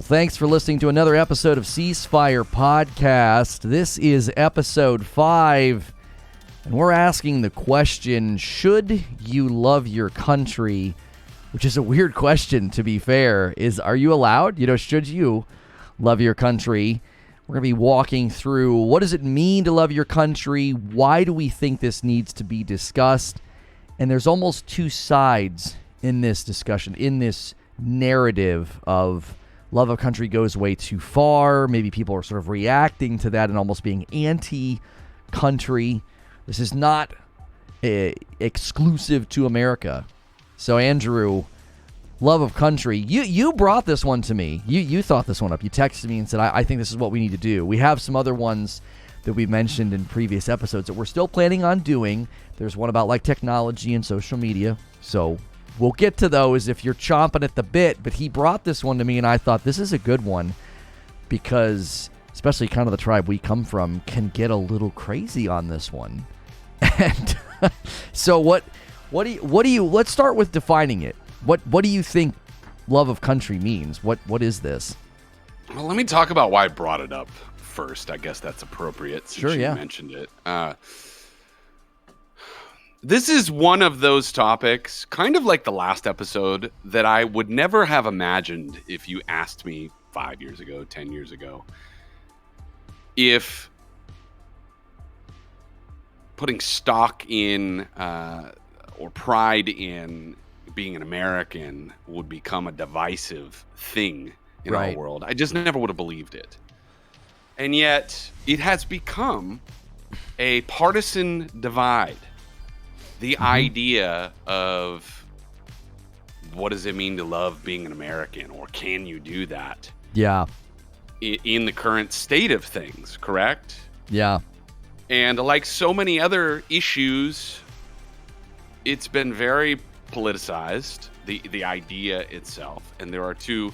Thanks for listening to another episode of Ceasefire Podcast. This is episode 5, and we're asking the question, should you love your country? Which is a weird question, to be fair. Are you allowed? Should you love your country? We're going to be walking through what does it mean to love your country? Why do we think this needs to be discussed? And there's almost two sides in this discussion, in this narrative of love of country goes way too far. Maybe people are sort of reacting to that and almost being anti-country. This is not exclusive to America. So, Andrew, love of country, you brought this one to me. You thought this one up. You texted me and said, I think this is what we need to do. We have some other ones that we've mentioned in previous episodes that we're still planning on doing. There's one about technology and social media. So we'll get to those if you're chomping at the bit. But he brought this one to me, and I thought this is a good one because especially kind of the tribe we come from can get a little crazy on this one. And so what do you let's start with defining it. What do you think love of country means? What is this? Well, let me talk about why I brought it up first. I guess that's appropriate since you mentioned it. This is one of those topics, kind of like the last episode, that I would never have imagined if you asked me 5 years ago, 10 years ago, if putting stock in or pride in being an American would become a divisive thing in our world. I just never would have believed it. And yet it has become a partisan divide. The idea of what does it mean to love being an American, or can you do that? Yeah. In the current state of things, correct? Yeah. And like so many other issues, it's been very politicized, the idea itself. And there are two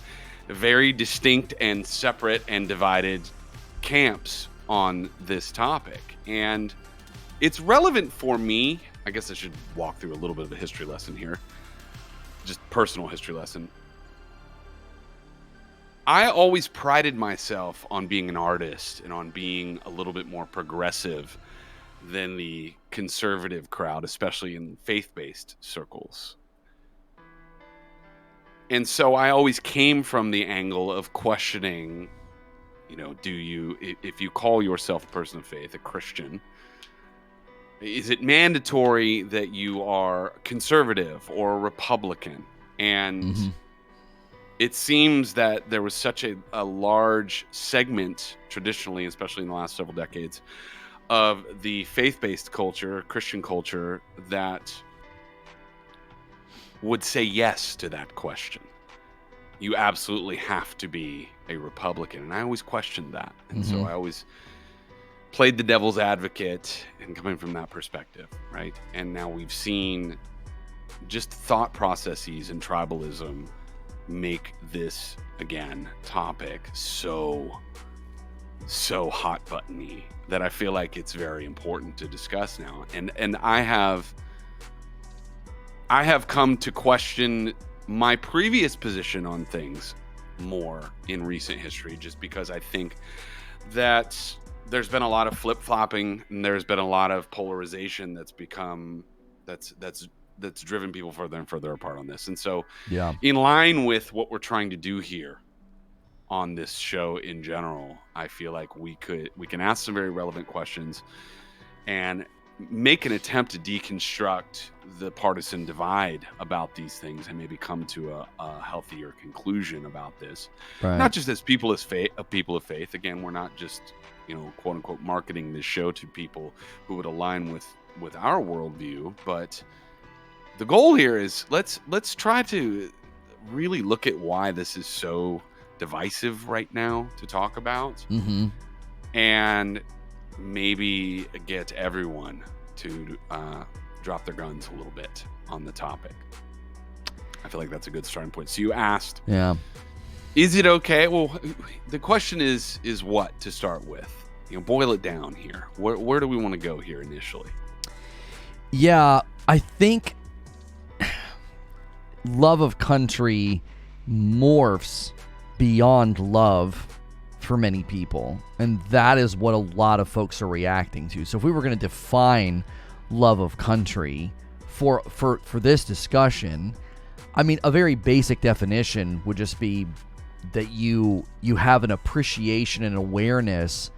very distinct and separate and divided camps on this topic. And it's relevant for me. I guess I should walk through a little bit of a history lesson here. Just personal history lesson. I always prided myself on being an artist and on being a little bit more progressive than the conservative crowd, especially in faith-based circles. And so I always came from the angle of questioning, if you call yourself a person of faith, a Christian, is it mandatory that you are conservative or a Republican? And it seems that there was such a large segment, traditionally, especially in the last several decades, of the faith-based culture, Christian culture, that would say yes to that question. You absolutely have to be a Republican. And I always questioned that. And so I always played the devil's advocate and coming from that perspective, right? And now we've seen just thought processes and tribalism make this, again, topic so hot buttony that I feel like it's very important to discuss now. And I have come to question my previous position on things more in recent history, just because I think that there's been a lot of flip-flopping and there's been a lot of polarization that's driven people further and further apart on this. And so in line with what we're trying to do here on this show in general, I feel like we can ask some very relevant questions and make an attempt to deconstruct the partisan divide about these things and maybe come to a healthier conclusion about this. Right. Not just as people of faith. Again, we're not just, quote unquote, marketing this show to people who would align with our worldview, but the goal here is let's try to really look at why this is so divisive right now to talk about, and maybe get everyone to drop their guns a little bit on the topic. I feel like that's a good starting point. So you asked, is it okay? Well, the question is what to start with? Boil it down here. Where do we want to go here initially? Yeah, I think love of country morphs beyond love for many people. And that is what a lot of folks are reacting to. So if we were going to define love of country for this discussion, I mean, a very basic definition would just be that you have an appreciation and awareness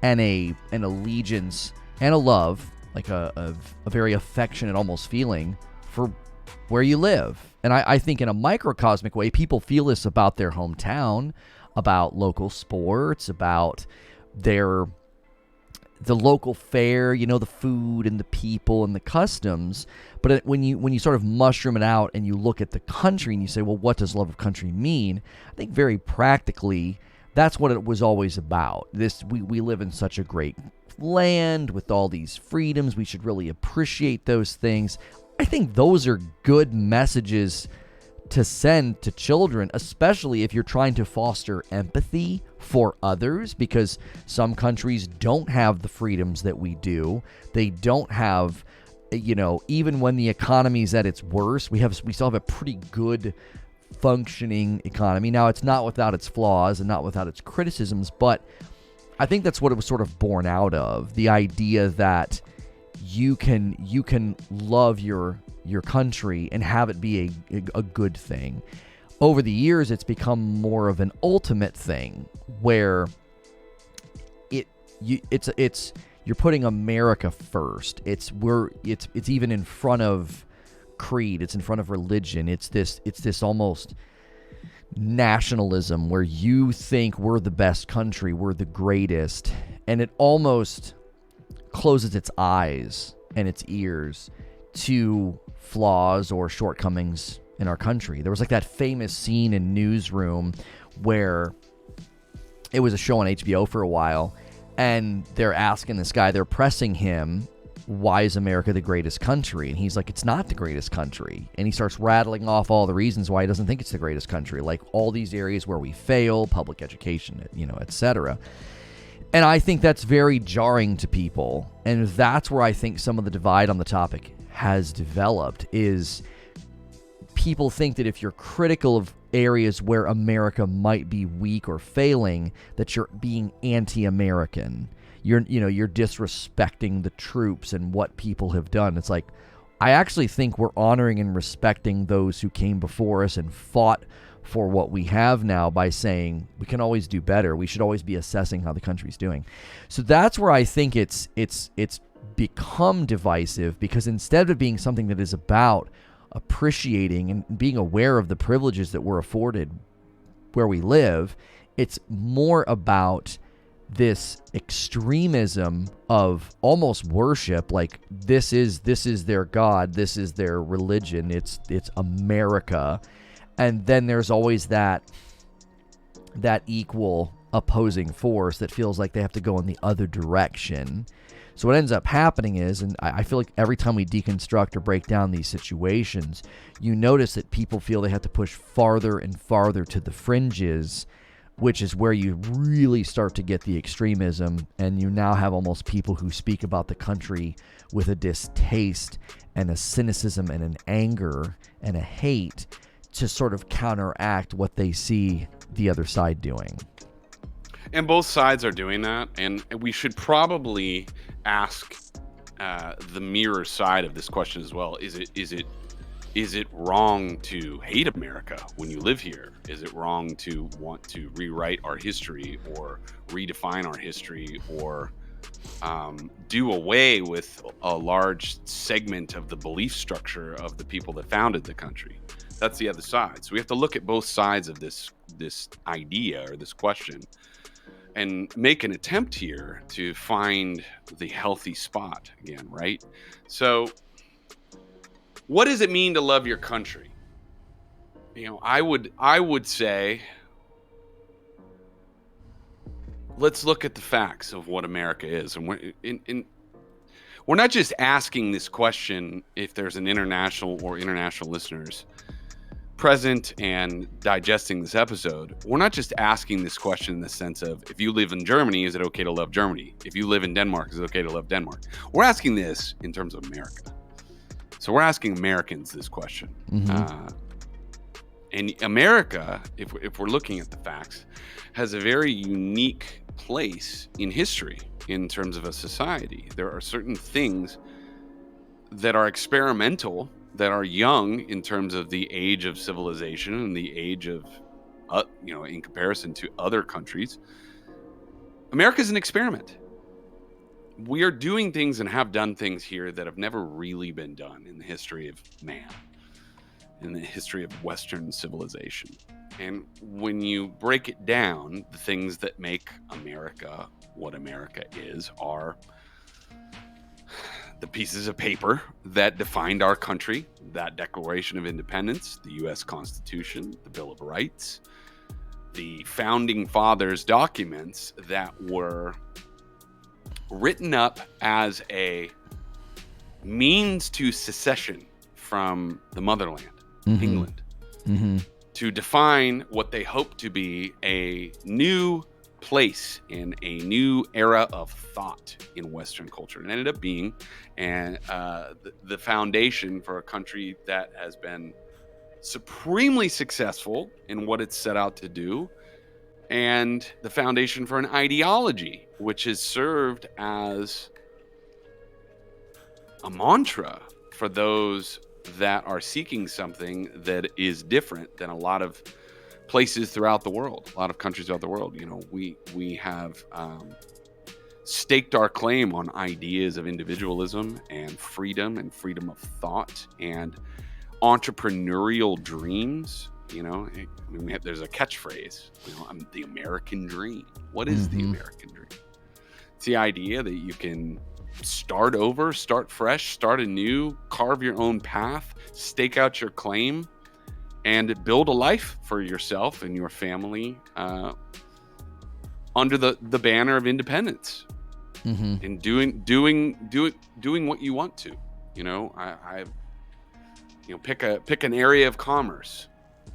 and an allegiance and a love, like a very affectionate almost feeling for where you live. And I think in a microcosmic way, people feel this about their hometown, about local sports, about the local fare, the food and the people and the customs. But when you sort of mushroom it out and you look at the country and you say, well, what does love of country mean? I think very practically, that's what it was always about. We live in such a great land with all these freedoms. We should really appreciate those things. I think those are good messages to send to children, especially if you're trying to foster empathy for others, because some countries don't have the freedoms that we do. They don't have, even when the economy's at its worst, we still have a pretty good functioning economy. Now, it's not without its flaws and not without its criticisms, but I think that's what it was sort of born out of, the idea that you can love your country and have it be a good thing. Over the years, it's become more of an ultimate thing where you're putting America first. It's even in front of creed. It's in front of religion. It's this almost nationalism where you think we're the best country, we're the greatest, and it almost closes its eyes and its ears to flaws or shortcomings in our country. There was like that famous scene in Newsroom where it was a show on HBO for a while, and they're asking this guy, they're pressing him, why is America the greatest country? And he's like, it's not the greatest country. And he starts rattling off all the reasons why he doesn't think it's the greatest country, like all these areas where we fail, public education, etc. And I think that's very jarring to people. And that's where I think some of the divide on the topic has developed, is people think that if you're critical of areas where America might be weak or failing, that you're being anti-American. You're disrespecting the troops and what people have done. It's like, I actually think we're honoring and respecting those who came before us and fought for what we have now by saying we can always do better. We should always be assessing how the country's doing. So that's where I think it's become divisive, because instead of being something that is about appreciating and being aware of the privileges that we're afforded where we live, it's more about this extremism of almost worship, like this is their God, this is their religion, it's America. And then there's always that equal opposing force that feels like they have to go in the other direction. So what ends up happening is, and I feel like every time we deconstruct or break down these situations, you notice that people feel they have to push farther and farther to the fringes, which is where you really start to get the extremism, and you now have almost people who speak about the country with a distaste and a cynicism and an anger and a hate to sort of counteract what they see the other side doing. And both sides are doing that, and we should probably ask the mirror side of this question as well. Is it wrong to hate America when you live here? Is it wrong to want to rewrite our history or redefine our history or do away with a large segment of the belief structure of the people that founded the country? That's the other side. So we have to look at both sides of this idea or this question and make an attempt here to find the healthy spot again, right? So what does it mean to love your country? I would say, let's look at the facts of what America is. And we're not just asking this question if there's an international listeners present and digesting this episode. We're not just asking this question in the sense of, if you live in Germany, is it okay to love Germany? If you live in Denmark, is it okay to love Denmark? We're asking this in terms of America. So we're asking Americans this question. Mm-hmm. And America, if we're looking at the facts, has a very unique place in history in terms of a society. There are certain things that are experimental, that are young in terms of the age of civilization and the age of, in comparison to other countries. America's an experiment. We are doing things and have done things here that have never really been done in the history of man, in the history of Western civilization. And when you break it down, the things that make America what America is are the pieces of paper that defined our country, that Declaration of Independence, the U.S. Constitution, the Bill of Rights, the Founding Fathers documents that were written up as a means to secession from the motherland, England, to define what they hope to be a new place in a new era of thought in Western culture. And ended up being the foundation for a country that has been supremely successful in what it's set out to do, and the foundation for an ideology which has served as a mantra for those that are seeking something that is different than a lot of places throughout the world, a lot of countries throughout the world. We have staked our claim on ideas of individualism and freedom of thought and entrepreneurial dreams. There's a catchphrase, the American dream. What is the American dream? It's the idea that you can start over, start fresh, start anew, carve your own path, stake out your claim, and build a life for yourself and your family under the banner of independence, and doing what you want to. Pick an area of commerce.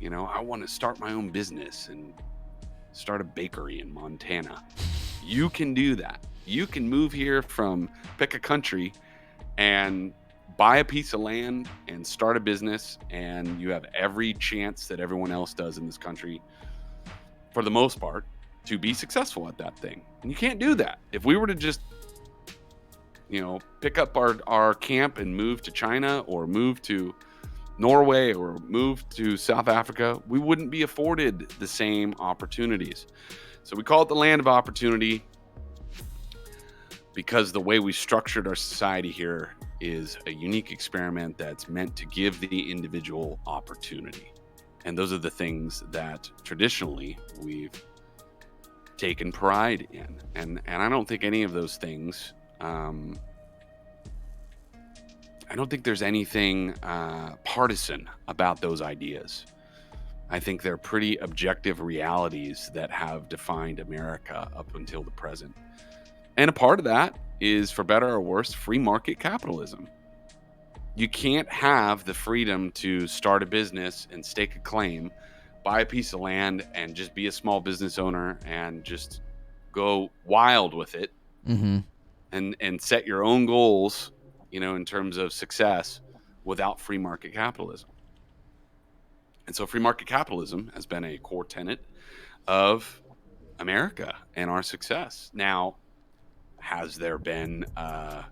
I want to start my own business and start a bakery in Montana. You can do that. You can move here pick a country and buy a piece of land and start a business, and you have every chance that everyone else does in this country, for the most part, to be successful at that thing. And you can't do that. If we were to just, pick up our camp and move to China or move to Norway or move to South Africa, we wouldn't be afforded the same opportunities. So we call it the land of opportunity because the way we structured our society here is a unique experiment that's meant to give the individual opportunity. And those are the things that traditionally we've taken pride in. And I don't think any of those things, I don't think there's anything partisan about those ideas. I think they're pretty objective realities that have defined America up until the present. And a part of that is, for better or worse, free market capitalism. You can't have the freedom to start a business and stake a claim, buy a piece of land, and just be a small business owner and just go wild with it, and set your own goals, in terms of success, without free market capitalism. And so free market capitalism has been a core tenet of America and our success. Now, has there been a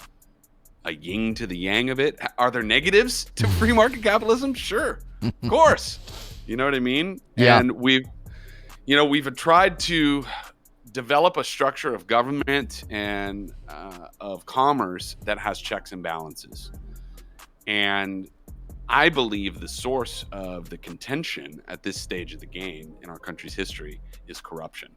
yin to the yang of it? Are there negatives to free market capitalism? Sure, of course. You know what I mean? Yeah. And we've tried to develop a structure of government and of commerce that has checks and balances. And I believe the source of the contention at this stage of the game in our country's history is corruption.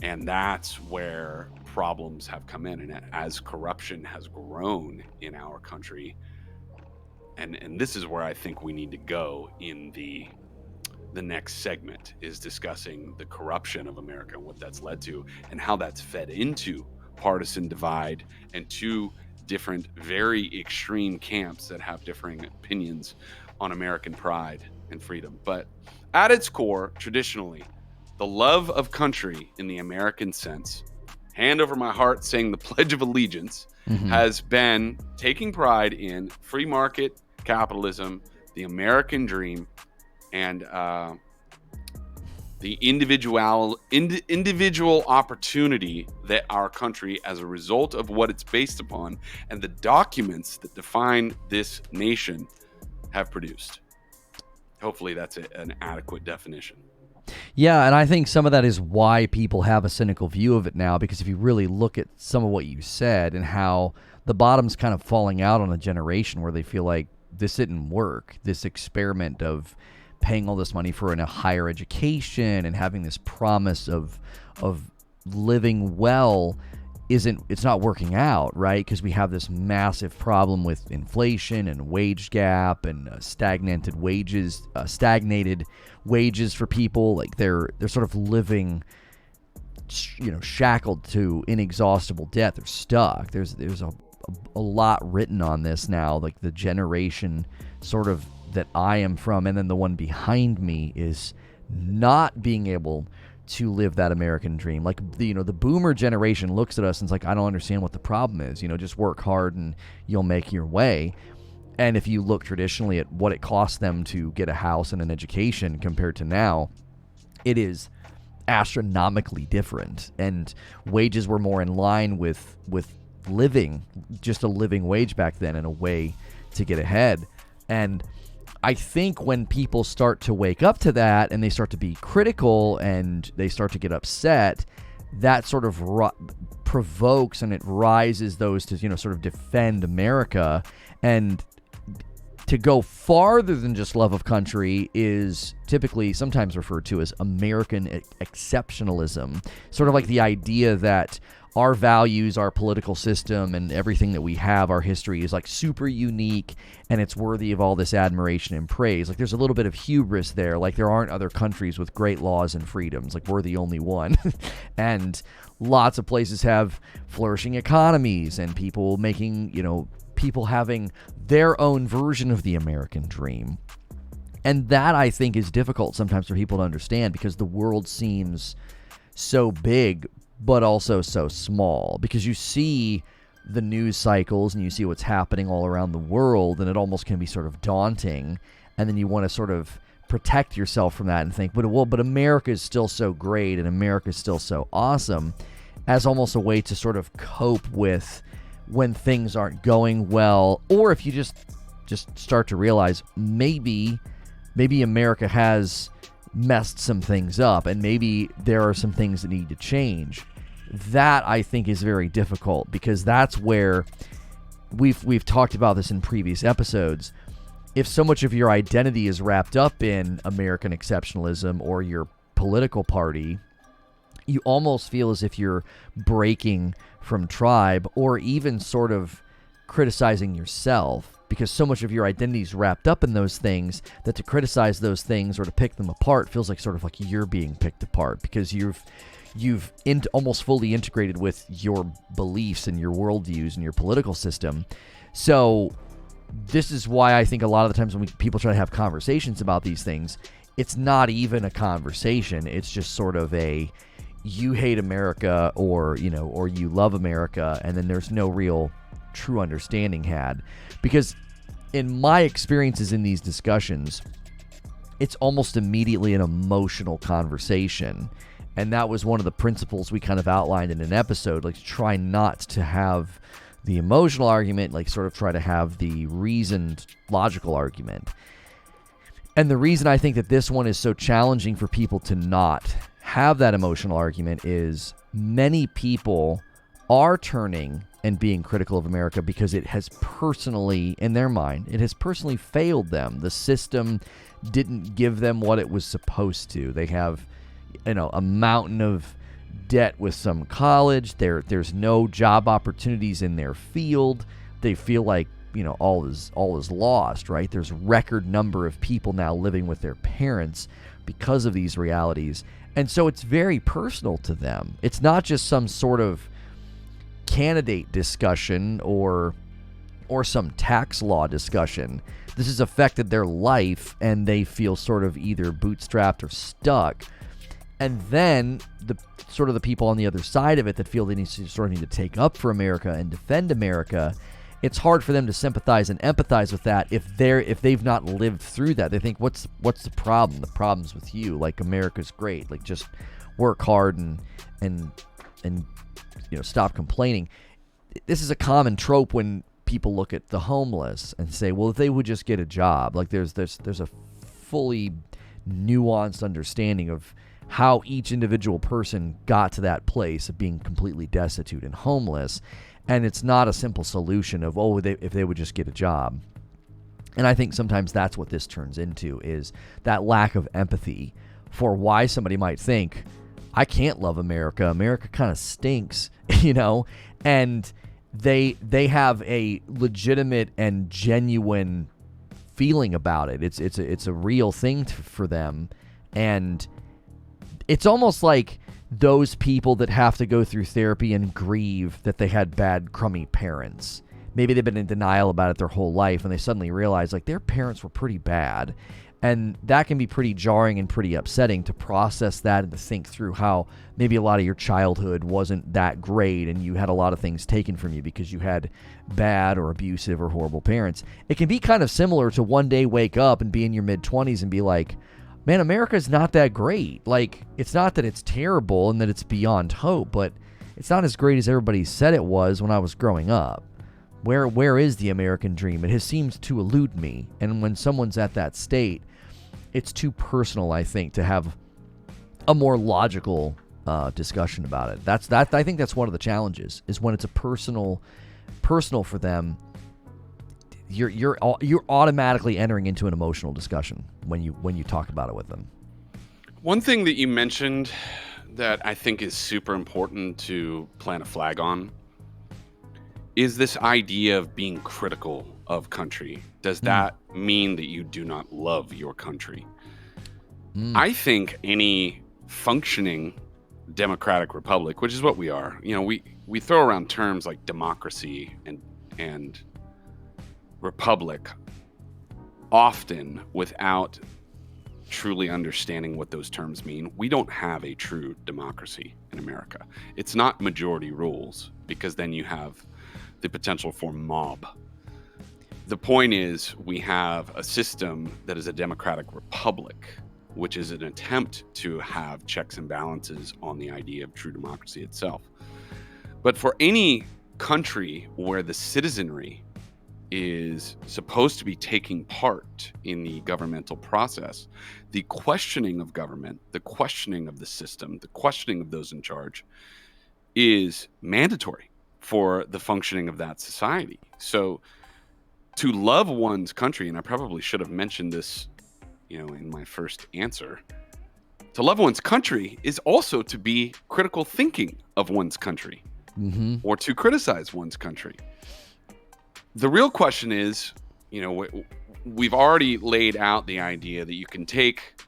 And that's where problems have come in. And as corruption has grown in our country, and this is where I think we need to go in the next segment, is discussing the corruption of America and what that's led to and how that's fed into partisan divide and two different, very extreme camps that have differing opinions on American pride and freedom. But at its core, traditionally, the love of country in the American sense, hand over my heart saying the Pledge of Allegiance, has been taking pride in free market capitalism, the American dream, and the individual opportunity that our country, as a result of what it's based upon, and the documents that define this nation, have produced. Hopefully that's an adequate definition. Yeah, and I think some of that is why people have a cynical view of it now, because if you really look at some of what you said and how the bottom's kind of falling out on a generation where they feel like this didn't work, this experiment of paying all this money for a higher education and having this promise of living well it's not working out, right? Because we have this massive problem with inflation and wage gap and stagnated wages for people. Like they're sort of living, shackled to inexhaustible debt. They're stuck. There's a lot written on this now. Like the generation sort of that I am from, and then the one behind me, is not being able to live that American dream. Like the boomer generation looks at us and is like, I don't understand what the problem is. Just work hard and you'll make your way. And if you look traditionally at what it costs them to get a house and an education compared to now, it is astronomically different. And wages were more in line with living, just a living wage back then, and a way to get ahead. And I think when people start to wake up to that and they start to be critical and they start to get upset, that sort of provokes and it rises those to, sort of defend America. And to go farther than just love of country is typically sometimes referred to as American exceptionalism. Sort of like the idea that our values, our political system, and everything that we have, our history, is like super unique and it's worthy of all this admiration and praise. Like there's a little bit of hubris there. Like there aren't other countries with great laws and freedoms. Like we're the only one. And lots of places have flourishing economies and people making, people having their own version of the American dream. And that, I think, is difficult sometimes for people to understand, because the world seems so big but also so small, because you see the news cycles and you see what's happening all around the world, and it almost can be sort of daunting. And then you want to sort of protect yourself from that and think, but America is still so great and America is still so awesome, as almost a way to sort of cope with when things aren't going well. Or if you just start to realize maybe America has messed some things up and maybe there are some things that need to change. That, I think, is very difficult, because that's where we've talked about this in previous episodes. If so much of your identity is wrapped up in American exceptionalism or your political party, you almost feel as if you're breaking from tribe, or even sort of criticizing yourself, because so much of your identity is wrapped up in those things that to criticize those things or to pick them apart feels like sort of like you're being picked apart, because you've almost fully integrated with your beliefs and your worldviews and your political system. So this is why I think a lot of the times when people try to have conversations about these things, it's not even a conversation. It's just sort of a, you hate America or you love America, and then there's no real true understanding had. Because in my experiences in these discussions, it's almost immediately an emotional conversation. And that was one of the principles we kind of outlined in an episode, like try not to have the emotional argument, like sort of try to have the reasoned, logical argument. And the reason I think that this one is so challenging for people to not have that emotional argument is many people are turning and being critical of America because it has personally, in their mind, it has personally failed them. The system didn't give them what it was supposed to. They have a mountain of debt with some college. There's no job opportunities in their field. They feel like all is lost, right? There's a record number of people now living with their parents because of these realities, and so it's very personal to them. It's not just some sort of candidate discussion or some tax law discussion. This has affected their life, and they feel sort of either bootstrapped or stuck. And then the people on the other side of it that feel they need to take up for America and defend America, it's hard for them to sympathize and empathize with that if they've not lived through that. They think, what's the problem? The problem's with you. Like, America's great. Like, just work hard and stop complaining. This is a common trope when people look at the homeless and say, well, if they would just get a job. Like, there's a fully nuanced understanding of how each individual person got to that place of being completely destitute and homeless. And it's not a simple solution of, if they would just get a job. And I think sometimes that's what this turns into, is that lack of empathy for why somebody might think, I can't love America. America kind of stinks, and they have a legitimate and genuine feeling about it. It's a real thing for them. And it's almost like those people that have to go through therapy and grieve that they had bad, crummy parents. Maybe they've been in denial about it their whole life, and they suddenly realize, like, their parents were pretty bad. And that can be pretty jarring and pretty upsetting to process that and to think through how maybe a lot of your childhood wasn't that great and you had a lot of things taken from you because you had bad or abusive or horrible parents. It can be kind of similar to one day wake up and be in your mid-20s and be like, man, America's not that great. Like, it's not that it's terrible and that it's beyond hope, but it's not as great as everybody said it was when I was growing up. Where is the American dream? It has seemed to elude me. And when someone's at that state, it's too personal, I think, to have a more logical discussion about it. I think that's one of the challenges, is when it's a personal for them. You're automatically entering into an emotional discussion when you talk about it with them. One thing that you mentioned that I think is super important to plant a flag on is this idea of being critical of country. Does that mean that you do not love your country? I think any functioning democratic republic, which is what we are, we throw around terms like democracy and republic often without truly understanding what those terms mean. We don't have a true democracy in America. It's not majority rules, because then you have the potential for mob. The point is, we have a system that is a democratic republic, which is an attempt to have checks and balances on the idea of true democracy itself. But for any country where the citizenry is supposed to be taking part in the governmental process, the questioning of government, the questioning of the system, the questioning of those in charge is mandatory for the functioning of that society. So to love one's country, and I probably should have mentioned this, in my first answer, to love one's country is also to be critical thinking of one's country, or to criticize one's country. The real question is, we've already laid out the idea that you can take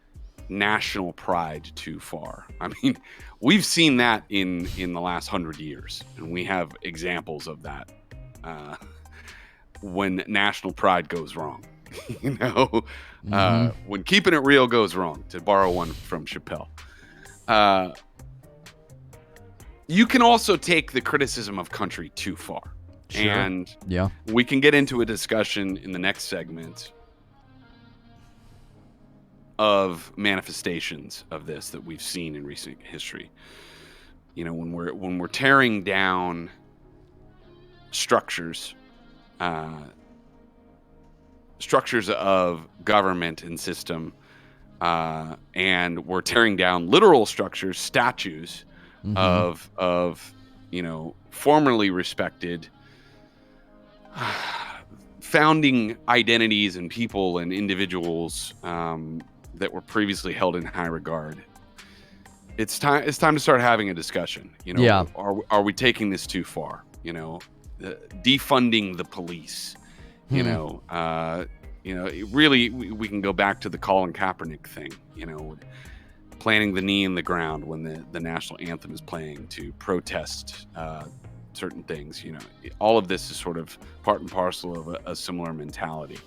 national pride too far. I mean, we've seen that in the last 100 years, and we have examples of that when national pride goes wrong. When keeping it real goes wrong, to borrow one from Chappelle. You can also take the criticism of country too far. Sure. And we can get into a discussion in the next segment of manifestations of this that we've seen in recent history. When we're tearing down structures of government and system, and we're tearing down literal structures, statues of formerly respected founding identities and people and individuals that were previously held in high regard. It's time to start having a discussion. Are we taking this too far? Defunding the police. Really, we can go back to the Colin Kaepernick thing. Planting the knee in the ground when the national anthem is playing to protest certain things. All of this is sort of part and parcel of a similar mentality.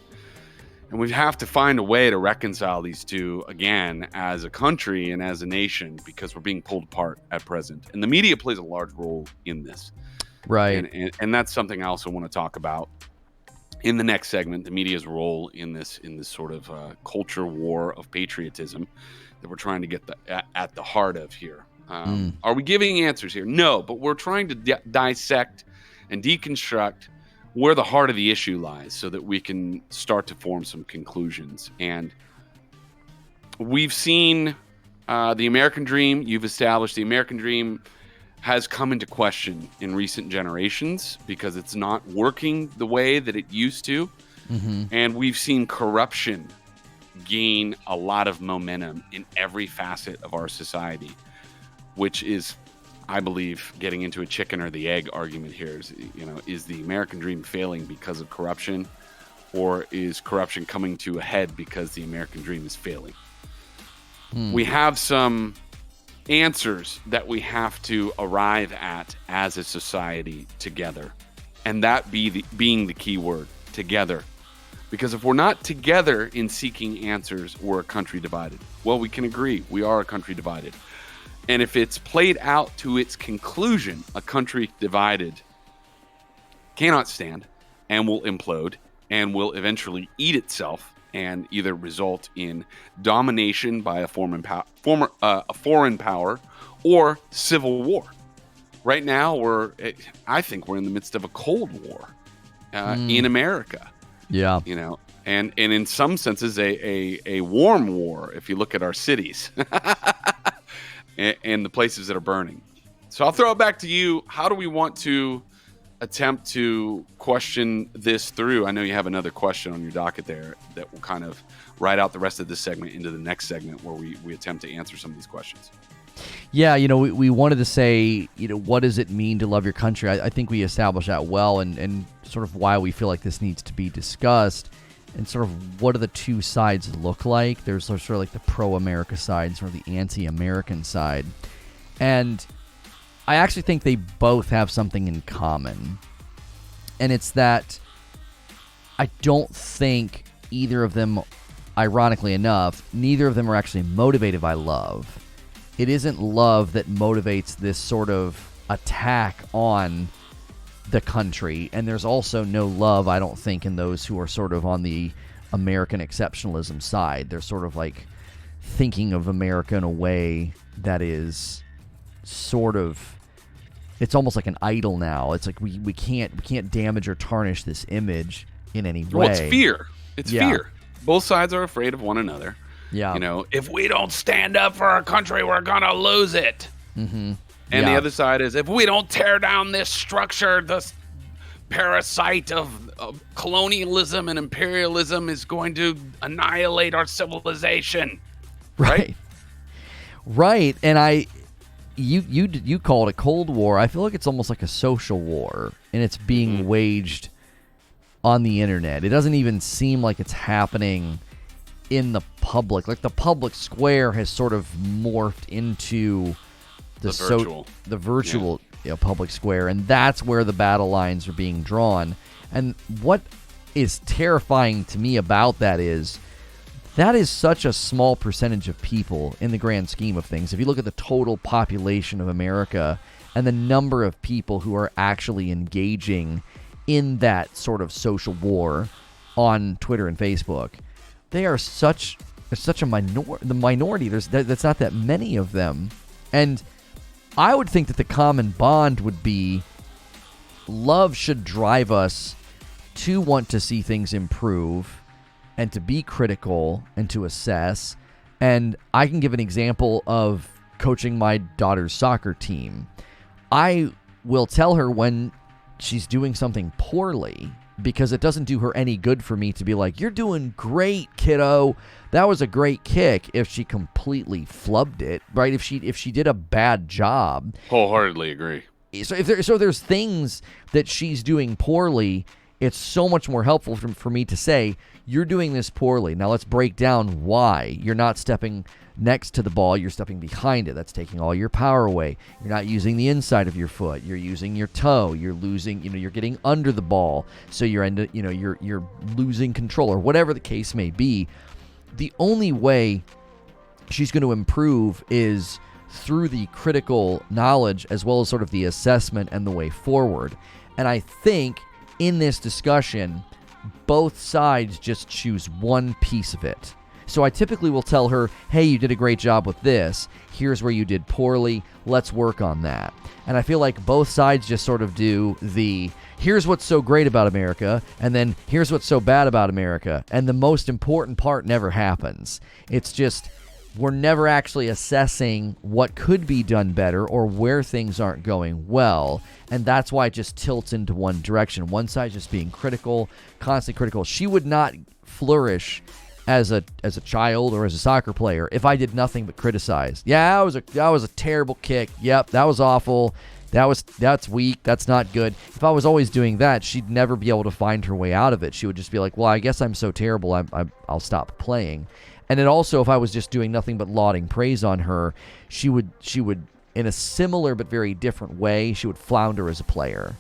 And we have to find a way to reconcile these two again as a country and as a nation, because we're being pulled apart at present. And the media plays a large role in this. Right. And that's something I also want to talk about in the next segment, the media's role in this sort of culture war of patriotism that we're trying to get at the heart of here. Are we giving answers here? No, but we're trying to dissect and deconstruct where the heart of the issue lies so that we can start to form some conclusions. And we've seen the American dream. You've established the American dream has come into question in recent generations because it's not working the way that it used to. Mm-hmm. And we've seen corruption gain a lot of momentum in every facet of our society, which is, I believe, getting into a chicken or the egg argument here. Is the American dream failing because of corruption, or is corruption coming to a head because the American dream is failing? We have some answers that we have to arrive at as a society together, and that being the key word, together. Because if we're not together in seeking answers, we're a country divided. Well, we can agree we are a country divided. And if it's played out to its conclusion, a country divided cannot stand and will implode and will eventually eat itself and either result in domination by a foreign power or civil war. Right now, I think we're in the midst of a Cold War in America. Yeah, and in some senses a warm war if you look at our cities and the places that are burning. So I'll throw it back to you. How do we want to attempt to question this through? I know you have another question on your docket there that will kind of ride out the rest of this segment into the next segment where we attempt to answer some of these questions. Yeah, we wanted to say, what does it mean to love your country? I think we established that well, and sort of why we feel like this needs to be discussed, and sort of what do the two sides look like. There's sort of like the pro-America side and sort of the anti-American side. And I actually think they both have something in common. And it's that I don't think either of them, ironically enough, neither of them are actually motivated by love. It isn't love that motivates this sort of attack on the country. And there's also no love, I don't think, in those who are sort of on the American exceptionalism side. They're sort of like thinking of America in a way that is sort of, it's almost like an idol now. It's like we can't damage or tarnish this image in any way. Well, it's fear. It's fear. Both sides are afraid of one another. Yeah. If we don't stand up for our country, we're going to lose it. Mm-hmm. And the other side is, if we don't tear down this structure, this parasite of colonialism and imperialism is going to annihilate our civilization. Right? Right. And you call it a Cold War. I feel like it's almost like a social war, and it's being waged on the internet. It doesn't even seem like it's happening in the public. Like the public square has sort of morphed into the virtual public square, and that's where the battle lines are being drawn. And what is terrifying to me about that is such a small percentage of people in the grand scheme of things. If you look at the total population of America and the number of people who are actually engaging in that sort of social war on Twitter and Facebook, they are such a minority. That's not that many of them. And I would think that the common bond would be love should drive us to want to see things improve and to be critical and to assess. And I can give an example of coaching my daughter's soccer team. I will tell her when she's doing something poorly, because it doesn't do her any good for me to be like, "You're doing great, kiddo. That was a great kick," if she completely flubbed it, right? If she did a bad job. Wholeheartedly agree. So there's things that she's doing poorly, it's so much more helpful for me to say, "You're doing this poorly. Now let's break down why. You're not stepping next to the ball, you're stepping behind it. That's taking all your power away. You're not using the inside of your foot. You're using your toe. You're losing, you're getting under the ball, so you're losing control," or whatever the case may be. The only way she's going to improve is through the critical knowledge as well as sort of the assessment and the way forward. And I think in this discussion, both sides just choose one piece of it. So I typically will tell her, hey, you did a great job with this. Here's where you did poorly. Let's work on that. And I feel like both sides just sort of do the, here's what's so great about America, and then here's what's so bad about America. And the most important part never happens. It's just, we're never actually assessing what could be done better or where things aren't going well. And that's why it just tilts into one direction. One side just being critical, constantly critical. She would not flourish as a child or as a soccer player if I did nothing but criticize. Yeah, that was a terrible kick. Yep, that was awful. That's weak. That's not good. If I was always doing that, she'd never be able to find her way out of it. She would just be like, well, I guess I'm so terrible, I'll stop playing. And then also, if I was just doing nothing but lauding praise on her, she would, in a similar but very different way, she would flounder as a player.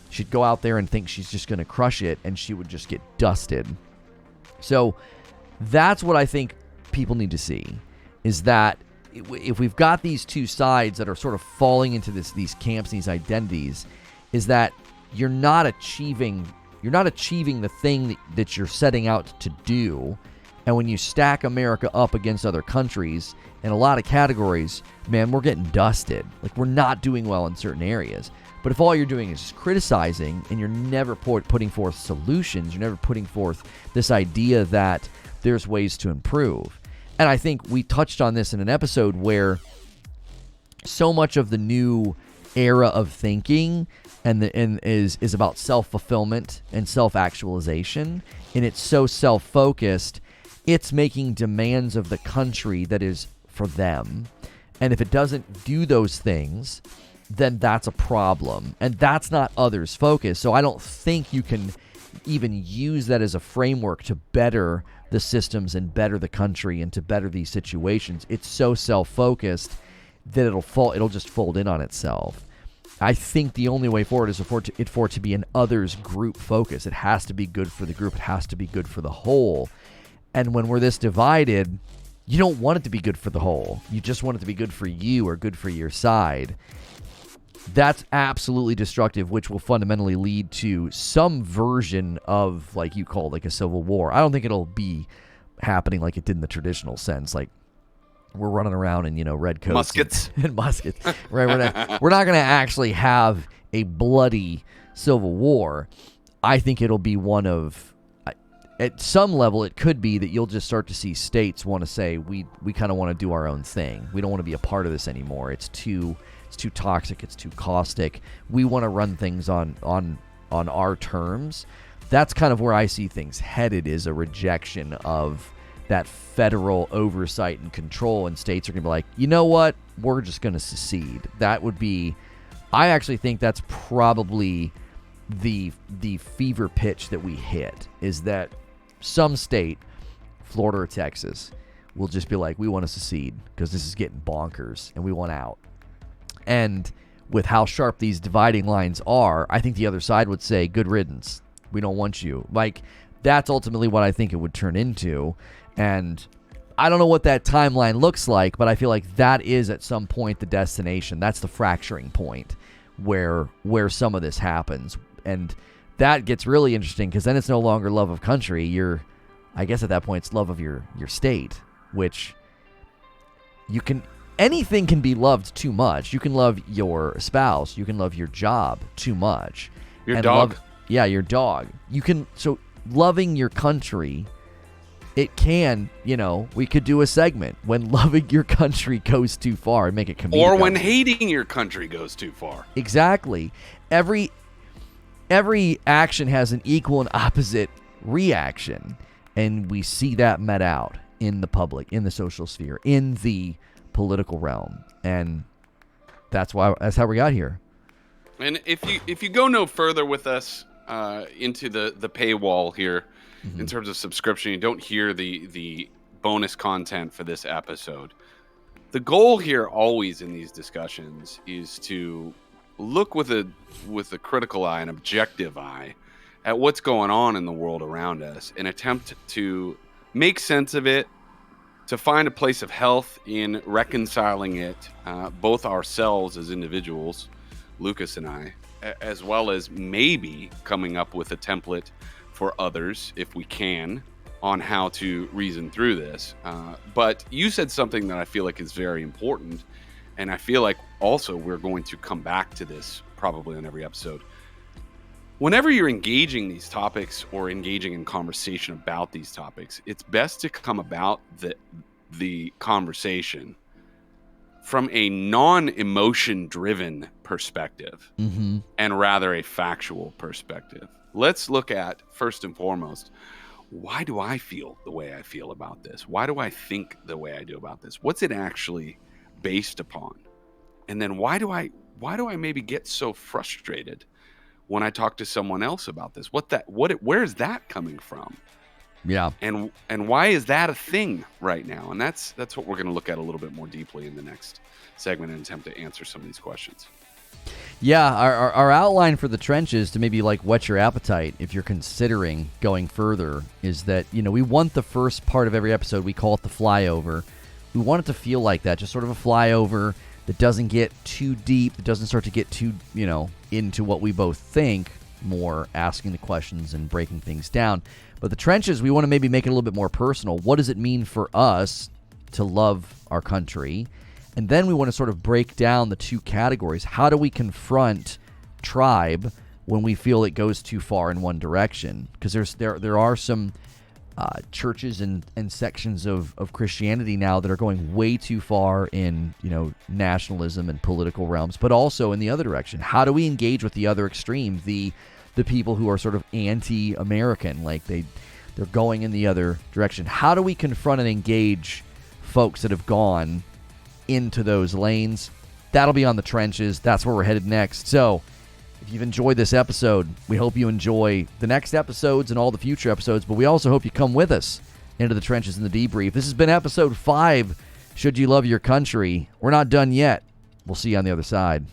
She'd go out there and think she's just going to crush it, and she would just get dusted. So that's what I think people need to see, is that if we've got these two sides that are sort of falling into these camps, these identities, is that you're not achieving the thing that you're setting out to do. And when you stack America up against other countries in a lot of categories, man, we're getting dusted. Like, we're not doing well in certain areas. But if all you're doing is just criticizing and you're never putting forth solutions, you're never putting forth this idea that there's ways to improve. And I think we touched on this in an episode where so much of the new era of thinking is about self-fulfillment and self-actualization, and it's so self-focused, it's making demands of the country that is for them. And if it doesn't do those things, then that's a problem. And that's not others' focus. So I don't think you can even use that as a framework to better the systems and better the country and to better these situations. It's so self-focused that it'll just fold in on itself. I think the only way forward is for it to be an others group focus. It has to be good for the group. It has to be good for the whole. And when we're this divided, you don't want it to be good for the whole. You just want it to be good for you or good for your side. That's absolutely destructive, which will fundamentally lead to some version of, like you call it, like a civil war. I don't think it'll be happening like it did in the traditional sense. Like, we're running around in, red coats. Muskets. And muskets. Right? We're not going to actually have a bloody civil war. I think it'll be one of... At some level, it could be that you'll just start to see states want to say, we kind of want to do our own thing. We don't want to be a part of this anymore. It's too toxic. It's too caustic. We want to run things on our terms. That's kind of where I see things headed, is a rejection of that federal oversight and control, and states are going to be like, you know what? We're just going to secede. That would be, I actually think that's probably the fever pitch that we hit, is that some state, Florida or Texas, will just be like, we want to secede because this is getting bonkers and we want out. And with how sharp these dividing lines are, I think the other side would say, good riddance. We don't want you. Like, that's ultimately what I think it would turn into. And I don't know what that timeline looks like, but I feel like that is at some point the destination. That's the fracturing point where some of this happens. And that gets really interesting, because then it's no longer love of country. I guess at that point, it's love of your state, which anything can be loved too much. You can love your spouse. You can love your job too much. Your dog. Your dog. So loving your country, it can, we could do a segment when loving your country goes too far and make it comedic. Or when hating your country goes too far. Exactly. Every action has an equal and opposite reaction, and we see that met out in the public, in the social sphere, in the political realm, and that's how we got here. And if you go no further with us into the paywall here, mm-hmm. in terms of subscription, you don't hear the bonus content for this episode. The goal here always in these discussions is to look with a critical eye, an objective eye, at what's going on in the world around us, and attempt to make sense of it, to find a place of health in reconciling it, both ourselves as individuals, Lucas and I, as well as maybe coming up with a template for others, if we can, on how to reason through this. But you said something that I feel like is very important, and I feel like also we're going to come back to this probably on every episode. Whenever you're engaging these topics or engaging in conversation about these topics, it's best to come about the conversation from a non-emotion driven perspective, and rather a factual perspective. Let's look at, first and foremost, why do I feel the way I feel about this? Why do I think the way I do about this? What's it actually based upon? And then why do I maybe get so frustrated when I talk to someone else about this? Where is that coming from? Yeah. And why is that a thing right now? And that's what we're going to look at a little bit more deeply in the next segment and attempt to answer some of these questions. Yeah, our outline for the trenches, to maybe like whet your appetite if you're considering going further, is that, we want the first part of every episode, we call it the flyover. We want it to feel like that, just sort of a flyover that doesn't get too deep, that doesn't start to get too, into what we both think, more asking the questions and breaking things down. But the trenches, we want to maybe make it a little bit more personal. What does it mean for us to love our country? And then we want to sort of break down the two categories. How do we confront tribe when we feel it goes too far in one direction? Because there are some churches and sections of Christianity now that are going way too far in, nationalism and political realms, but also in the other direction. How do we engage with the other extreme, the people who are sort of anti-American, like they're going in the other direction? How do we confront and engage folks that have gone into those lanes? That'll be on the trenches. That's where we're headed next. So if you've enjoyed this episode, we hope you enjoy the next episodes and all the future episodes, but we also hope you come with us into the trenches and the debrief. This has been episode 5, Should You Love Your Country? We're not done yet. We'll see you on the other side.